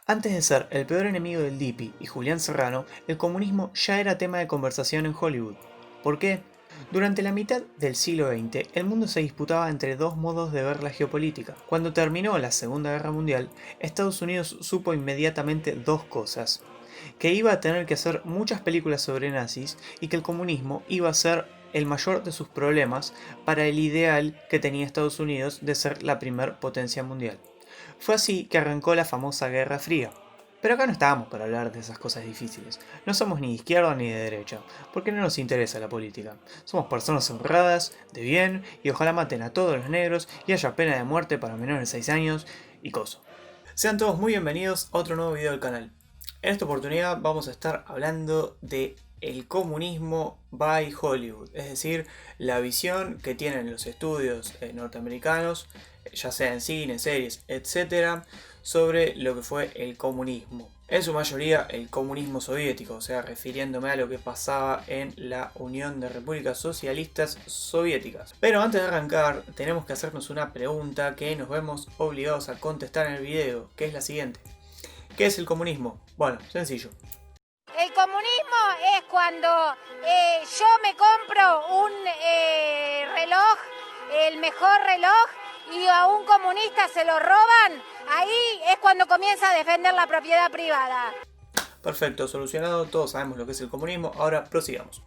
Antes de ser el peor enemigo del Dipi y Julián Serrano, el comunismo ya era tema de conversación en Hollywood. ¿Por qué? Durante la mitad del siglo XX, el mundo se disputaba entre dos modos de ver la geopolítica. Cuando terminó la Segunda Guerra Mundial, Estados Unidos supo inmediatamente dos cosas: que iba a tener que hacer muchas películas sobre nazis y que el comunismo iba a ser el mayor de sus problemas para el ideal que tenía Estados Unidos de ser la primer potencia mundial. Fue así que arrancó la famosa Guerra Fría. Pero acá no estábamos para hablar de esas cosas difíciles. No somos ni de izquierda ni de derecha, porque no nos interesa la política. Somos personas honradas, de bien, y ojalá maten a todos los negros y haya pena de muerte para menores de 6 años y coso. Sean todos muy bienvenidos a otro nuevo video del canal. En esta oportunidad vamos a estar hablando de el comunismo by Hollywood, es decir, la visión que tienen los estudios norteamericanos, ya sea en cine, series, etc., sobre lo que fue el comunismo. En su mayoría el comunismo soviético, o sea, refiriéndome a lo que pasaba en la Unión de Repúblicas Socialistas Soviéticas. Pero antes de arrancar, tenemos que hacernos una pregunta que nos vemos obligados a contestar en el video, que es la siguiente. ¿Qué es el comunismo? Bueno, sencillo. El comunismo es cuando yo me compro un reloj, el mejor reloj, y a un comunista se lo roban. Ahí es cuando comienza a defender la propiedad privada. Perfecto, solucionado, todos sabemos lo que es el comunismo, ahora prosigamos.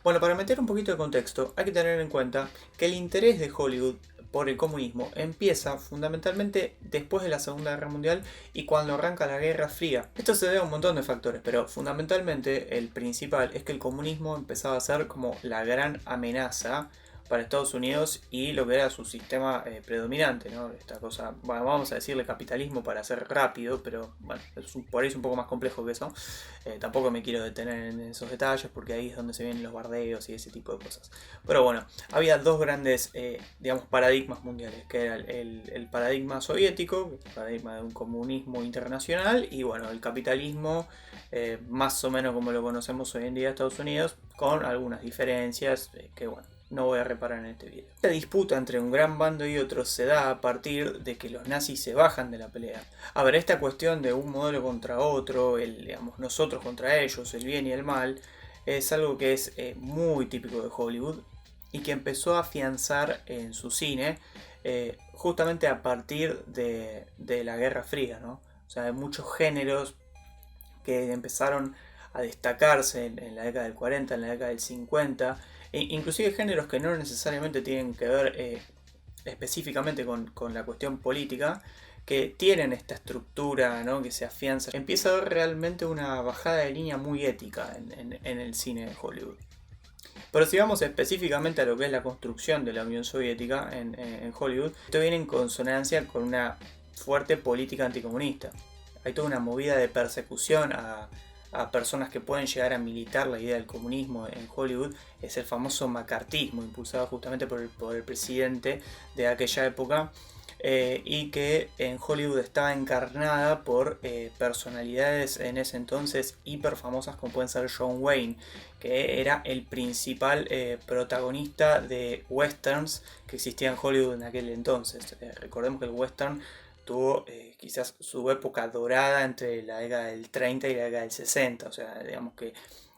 Bueno, para meter un poquito de contexto, hay que tener en cuenta que el interés de Hollywood por el comunismo empieza fundamentalmente después de la Segunda Guerra Mundial y cuando arranca la Guerra Fría. Esto se debe a un montón de factores, pero fundamentalmente el principal es que el comunismo empezaba a ser como la gran amenaza para Estados Unidos y lo que era su sistema predominante, ¿no? Esta cosa, bueno, vamos a decirle capitalismo para ser rápido, pero bueno, por ahí es un poco más complejo que eso. Tampoco me quiero detener en esos detalles porque ahí es donde se vienen los bardeos y ese tipo de cosas. Pero bueno, había dos grandes, digamos, paradigmas mundiales, que era el paradigma soviético, el paradigma de un comunismo internacional, y bueno, el capitalismo, más o menos como lo conocemos hoy en día en Estados Unidos, con algunas diferencias que bueno, no voy a reparar en este video. Esta disputa entre un gran bando y otro se da a partir de que los nazis se bajan de la pelea. A ver, esta cuestión de un modelo contra otro, digamos, nosotros contra ellos, el bien y el mal, es algo que es muy típico de Hollywood y que empezó a afianzar en su cine justamente a partir de la Guerra Fría, ¿no? O sea, hay muchos géneros que empezaron a destacarse en la década del 40, en la década del 50, inclusive géneros que no necesariamente tienen que ver específicamente con la cuestión política, que tienen esta estructura, ¿no?, que se afianza. Empieza a haber realmente una bajada de línea muy ética en el cine de Hollywood. Pero si vamos específicamente a lo que es la construcción de la Unión Soviética en Hollywood, esto viene en consonancia con una fuerte política anticomunista. Hay toda una movida de persecución a personas que pueden llegar a militar la idea del comunismo en Hollywood. Es el famoso macartismo, impulsado justamente por el presidente de aquella época, y que en Hollywood estaba encarnada por personalidades en ese entonces hiper famosas, como pueden ser John Wayne, que era el principal protagonista de westerns que existían en Hollywood en aquel entonces. Recordemos que el western tuvo quizás su época dorada entre la década del 30 y la década del 60, o sea, digamos que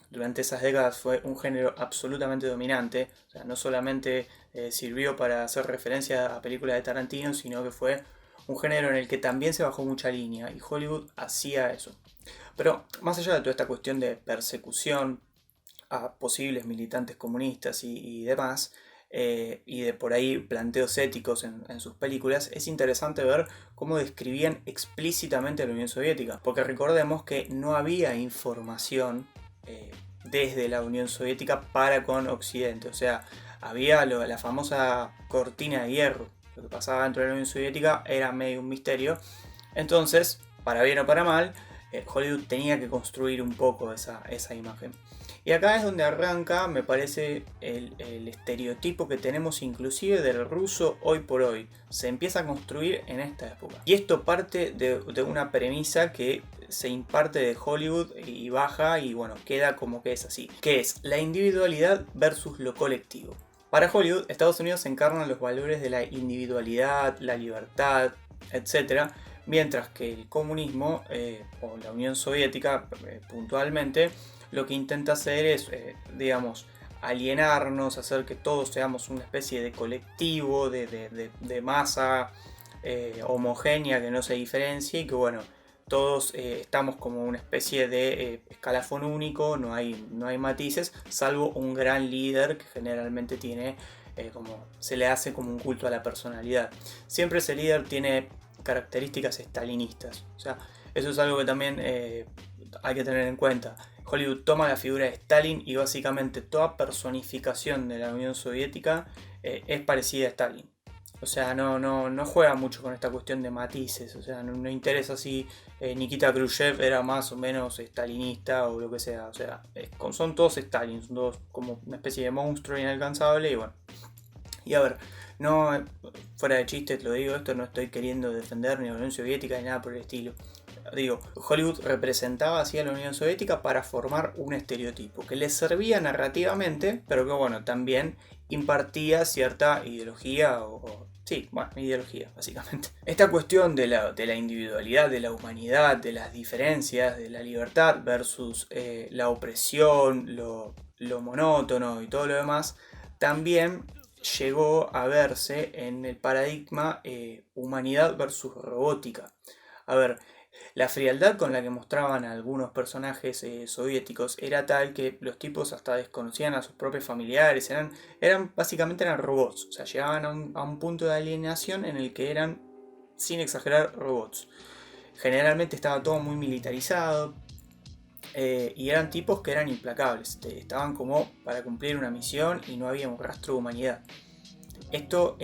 durante esas décadas fue un género absolutamente dominante. O sea, no solamente sirvió para hacer referencia a películas de Tarantino, sino que fue un género en el que también se bajó mucha línea, y Hollywood hacía eso. Pero más allá de toda esta cuestión de persecución a posibles militantes comunistas y demás, y de por ahí planteos éticos en sus películas, es interesante ver cómo describían explícitamente a la Unión Soviética, porque recordemos que no había información desde la Unión Soviética para con Occidente. O sea, había la famosa cortina de hierro. Lo que pasaba dentro de la Unión Soviética era medio un misterio. Entonces, para bien o para mal, Hollywood tenía que construir un poco esa imagen. Y acá es donde arranca, me parece, el estereotipo que tenemos inclusive del ruso hoy por hoy. Se empieza a construir en esta época. Y esto parte de una premisa que se imparte de Hollywood y baja y bueno, queda como que es así. Que es la individualidad versus lo colectivo. Para Hollywood, Estados Unidos encarna los valores de la individualidad, la libertad, etc., Mientras que el comunismo, o la Unión Soviética puntualmente, lo que intenta hacer es, digamos, alienarnos, hacer que todos seamos una especie de colectivo, de masa homogénea que no se diferencie y que bueno, todos estamos como una especie de escalafón único, no hay matices, salvo un gran líder que generalmente tiene como se le hace como un culto a la personalidad. Siempre ese líder tiene características estalinistas, o sea, eso es algo que también hay que tener en cuenta. Hollywood toma la figura de Stalin y básicamente toda personificación de la Unión Soviética es parecida a Stalin. O sea, no juega mucho con esta cuestión de matices. O sea, no interesa si Nikita Khrushchev era más o menos stalinista o lo que sea. O sea, son todos Stalin, son todos como una especie de monstruo inalcanzable. Y bueno, y a ver, no, fuera de chistes lo digo, esto no estoy queriendo defender ni la Unión Soviética ni nada por el estilo. Digo, Hollywood representaba así a la Unión Soviética para formar un estereotipo que les servía narrativamente, pero que bueno, también impartía cierta ideología sí, bueno, ideología, básicamente. Esta cuestión de la individualidad, de la humanidad, de las diferencias, de la libertad versus la opresión, lo monótono y todo lo demás, también llegó a verse en el paradigma humanidad versus robótica. A ver, la frialdad con la que mostraban a algunos personajes soviéticos era tal que los tipos hasta desconocían a sus propios familiares, básicamente eran robots, o sea, llegaban a un punto de alienación en el que eran, sin exagerar, robots. Generalmente estaba todo muy militarizado y eran tipos que eran implacables, estaban como para cumplir una misión y no había un rastro de humanidad. Esto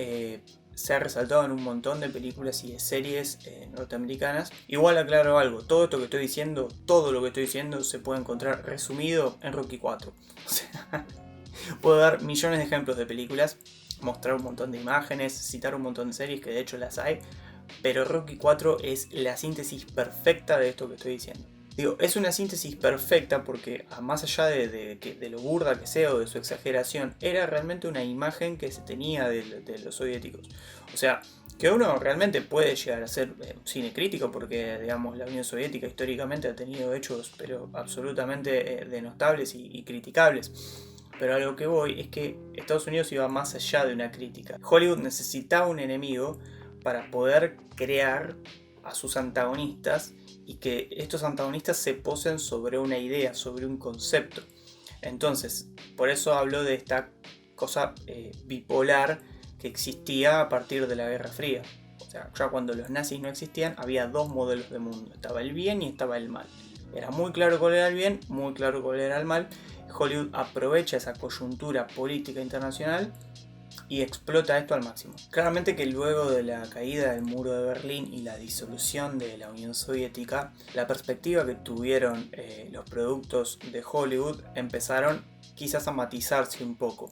se ha resaltado en un montón de películas y de series norteamericanas. Igual aclaro algo, todo lo que estoy diciendo se puede encontrar resumido en Rocky 4. O sea, puedo dar millones de ejemplos de películas, mostrar un montón de imágenes, citar un montón de series que de hecho las hay, pero Rocky 4 es la síntesis perfecta de esto que estoy diciendo. Digo, es una síntesis perfecta porque más allá de lo burda que sea o de su exageración, era realmente una imagen que se tenía de los soviéticos. O sea, que uno realmente puede llegar a ser cine crítico porque, digamos, la Unión Soviética históricamente ha tenido hechos pero absolutamente denostables y criticables. Pero a lo que voy es que Estados Unidos iba más allá de una crítica. Hollywood necesitaba un enemigo para poder crear a sus antagonistas y que estos antagonistas se posen sobre una idea, sobre un concepto. Entonces, por eso hablo de esta cosa bipolar que existía a partir de la Guerra Fría. O sea, ya cuando los nazis no existían, había dos modelos de mundo. Estaba el bien y estaba el mal. Era muy claro cuál era el bien, muy claro cuál era el mal. Hollywood aprovecha esa coyuntura política internacional y explota esto al máximo. Claramente que luego de la caída del muro de Berlín y la disolución de la Unión Soviética, la perspectiva que tuvieron los productos de Hollywood empezaron quizás a matizarse un poco.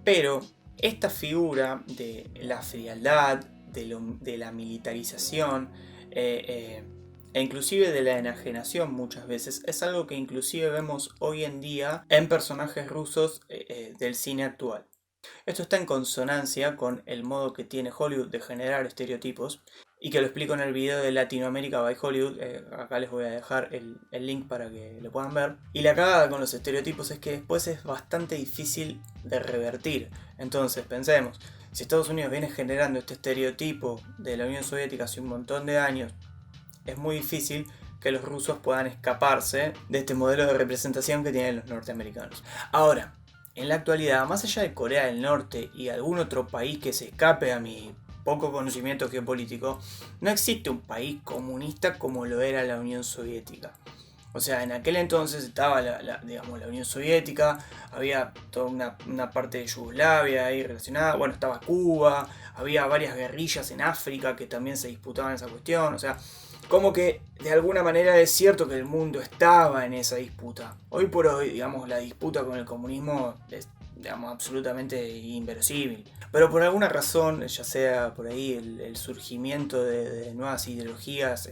Pero esta figura de la frialdad, de la militarización e inclusive de la enajenación muchas veces es algo que inclusive vemos hoy en día en personajes rusos del cine actual. Esto está en consonancia con el modo que tiene Hollywood de generar estereotipos y que lo explico en el video de Latinoamérica by Hollywood. Acá les voy a dejar el link para que lo puedan ver. Y la cagada con los estereotipos es que después es bastante difícil de revertir. Entonces pensemos, si Estados Unidos viene generando este estereotipo de la Unión Soviética hace un montón de años, es muy difícil que los rusos puedan escaparse de este modelo de representación que tienen los norteamericanos. Ahora, en la actualidad, más allá de Corea del Norte y algún otro país que se escape a mi poco conocimiento geopolítico, no existe un país comunista como lo era la Unión Soviética. O sea, en aquel entonces estaba la Unión Soviética, había toda una parte de Yugoslavia ahí relacionada, bueno, estaba Cuba, había varias guerrillas en África que también se disputaban esa cuestión, o sea, como que de alguna manera es cierto que el mundo estaba en esa disputa. Hoy por hoy, digamos, la disputa con el comunismo es, digamos, absolutamente inverosímil. Pero por alguna razón, ya sea por ahí el surgimiento de nuevas ideologías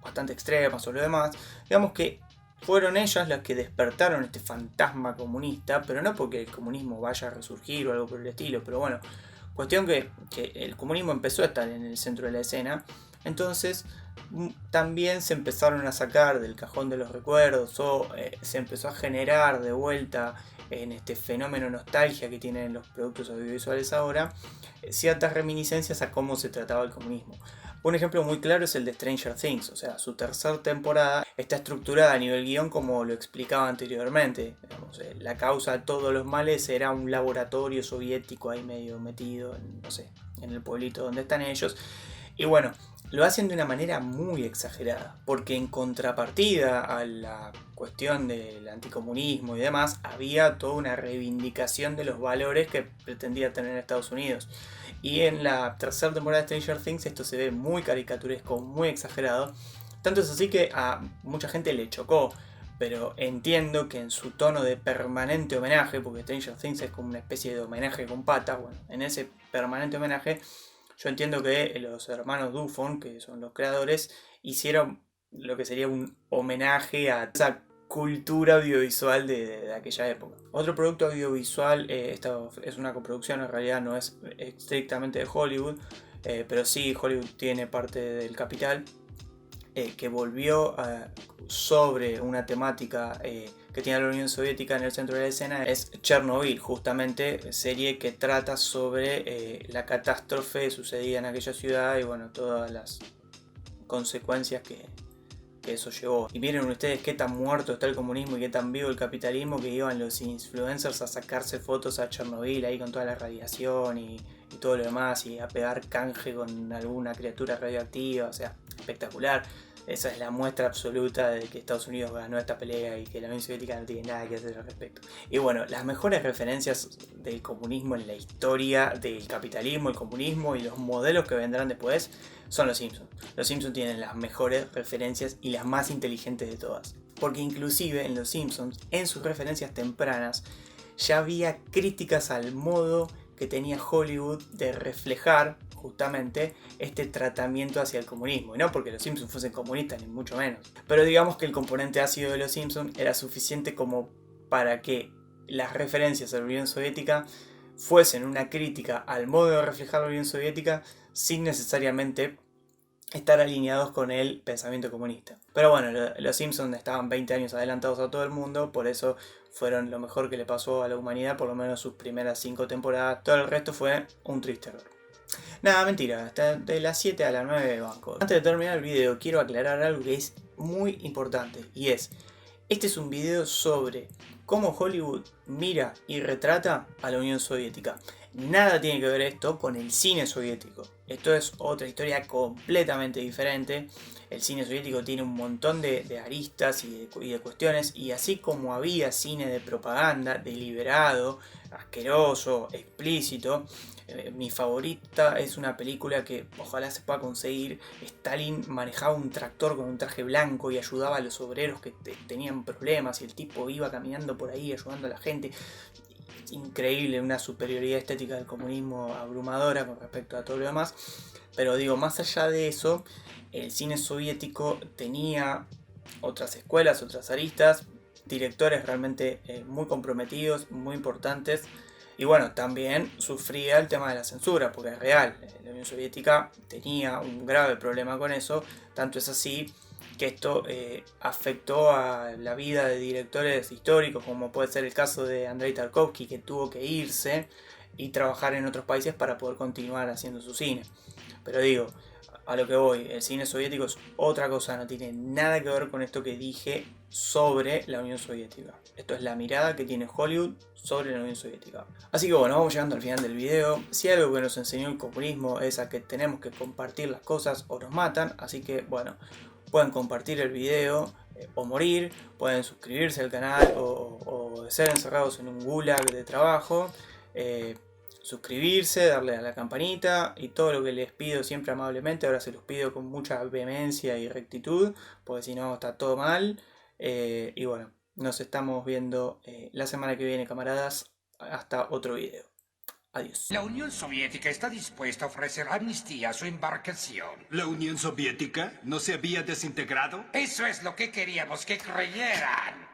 bastante extremas o lo demás, digamos que fueron ellas las que despertaron este fantasma comunista, pero no porque el comunismo vaya a resurgir o algo por el estilo, pero bueno, cuestión que el comunismo empezó a estar en el centro de la escena Entonces también se empezaron a sacar del cajón de los recuerdos o se empezó a generar de vuelta en este fenómeno nostalgia que tienen los productos audiovisuales ahora, ciertas reminiscencias a cómo se trataba el comunismo. Un ejemplo muy claro es el de Stranger Things, o sea, su tercera temporada está estructurada a nivel guión como lo explicaba anteriormente. Digamos, la causa de todos los males era un laboratorio soviético ahí medio metido, no sé, en el pueblito donde están ellos. Y bueno, lo hacen de una manera muy exagerada, porque en contrapartida a la cuestión del anticomunismo y demás, había toda una reivindicación de los valores que pretendía tener Estados Unidos. Y en la tercera temporada de Stranger Things esto se ve muy caricaturesco, muy exagerado. Tanto es así que a mucha gente le chocó, pero entiendo que en su tono de permanente homenaje, porque Stranger Things es como una especie de homenaje con patas, bueno, en ese permanente homenaje, yo entiendo que los hermanos Dufon, que son los creadores, hicieron lo que sería un homenaje a esa cultura audiovisual de aquella época. Otro producto audiovisual, esta es una coproducción, en realidad no es estrictamente de Hollywood, pero sí Hollywood tiene parte del capital, que volvió sobre una temática que tiene la Unión Soviética en el centro de la escena, es Chernobyl, justamente serie que trata sobre la catástrofe sucedida en aquella ciudad y bueno, todas las consecuencias que eso llevó. Y miren ustedes qué tan muerto está el comunismo y qué tan vivo el capitalismo, que iban los influencers a sacarse fotos a Chernobyl ahí con toda la radiación y todo lo demás, y a pegar canje con alguna criatura radioactiva, o sea, espectacular. Esa es la muestra absoluta de que Estados Unidos ganó esta pelea y que la Unión Soviética no tiene nada que hacer al respecto. Y bueno, las mejores referencias del comunismo en la historia del capitalismo, el comunismo y los modelos que vendrán después son los Simpsons. Los Simpsons tienen las mejores referencias y las más inteligentes de todas. Porque inclusive en los Simpsons, en sus referencias tempranas, ya había críticas al modo que tenía Hollywood de reflejar justamente este tratamiento hacia el comunismo, y no porque los Simpsons fuesen comunistas ni mucho menos, pero digamos que el componente ácido de los Simpsons era suficiente como para que las referencias a la Unión Soviética fuesen una crítica al modo de reflejar la Unión Soviética sin necesariamente estar alineados con el pensamiento comunista. Pero bueno, los Simpsons estaban 20 años adelantados a todo el mundo, por eso fueron lo mejor que le pasó a la humanidad, por lo menos sus primeras 5 temporadas. Todo el resto fue un triste error. Nada, mentira, hasta de las 7 a las 9 banco. Antes de terminar el video quiero aclarar algo que es muy importante, y es, este es un video sobre cómo Hollywood mira y retrata a la Unión Soviética. Nada tiene que ver esto con el cine soviético. Esto es otra historia completamente diferente. El cine soviético tiene un montón de aristas y de cuestiones, y así como había cine de propaganda deliberado, asqueroso, explícito, mi favorita es una película que ojalá se pueda conseguir. Stalin manejaba un tractor con un traje blanco y ayudaba a los obreros que tenían problemas, y el tipo iba caminando por ahí ayudando a la gente. Increíble, una superioridad estética del comunismo abrumadora con respecto a todo lo demás. Pero digo, más allá de eso, el cine soviético tenía otras escuelas, otras aristas, directores realmente muy comprometidos, muy importantes. Y bueno, también sufría el tema de la censura, porque es real, la Unión Soviética tenía un grave problema con eso, tanto es así que esto afectó a la vida de directores históricos, como puede ser el caso de Andrei Tarkovsky, que tuvo que irse y trabajar en otros países para poder continuar haciendo su cine. Pero digo, a lo que voy, el cine soviético es otra cosa, no tiene nada que ver con esto que dije sobre la Unión Soviética. Esto es la mirada que tiene Hollywood sobre la Unión Soviética. Así que bueno, vamos llegando al final del video. Si algo que nos enseñó el comunismo es a que tenemos que compartir las cosas o nos matan, así que bueno, pueden compartir el video o morir, pueden suscribirse al canal o ser encerrados en un gulag de trabajo, suscribirse, darle a la campanita y todo lo que les pido siempre amablemente. Ahora se los pido con mucha vehemencia y rectitud, porque si no está todo mal. Y bueno, nos estamos viendo la semana que viene, camaradas. Hasta otro video. Adiós. La Unión Soviética está dispuesta a ofrecer amnistía a su embarcación. ¿La Unión Soviética no se había desintegrado? Eso es lo que queríamos que creyeran.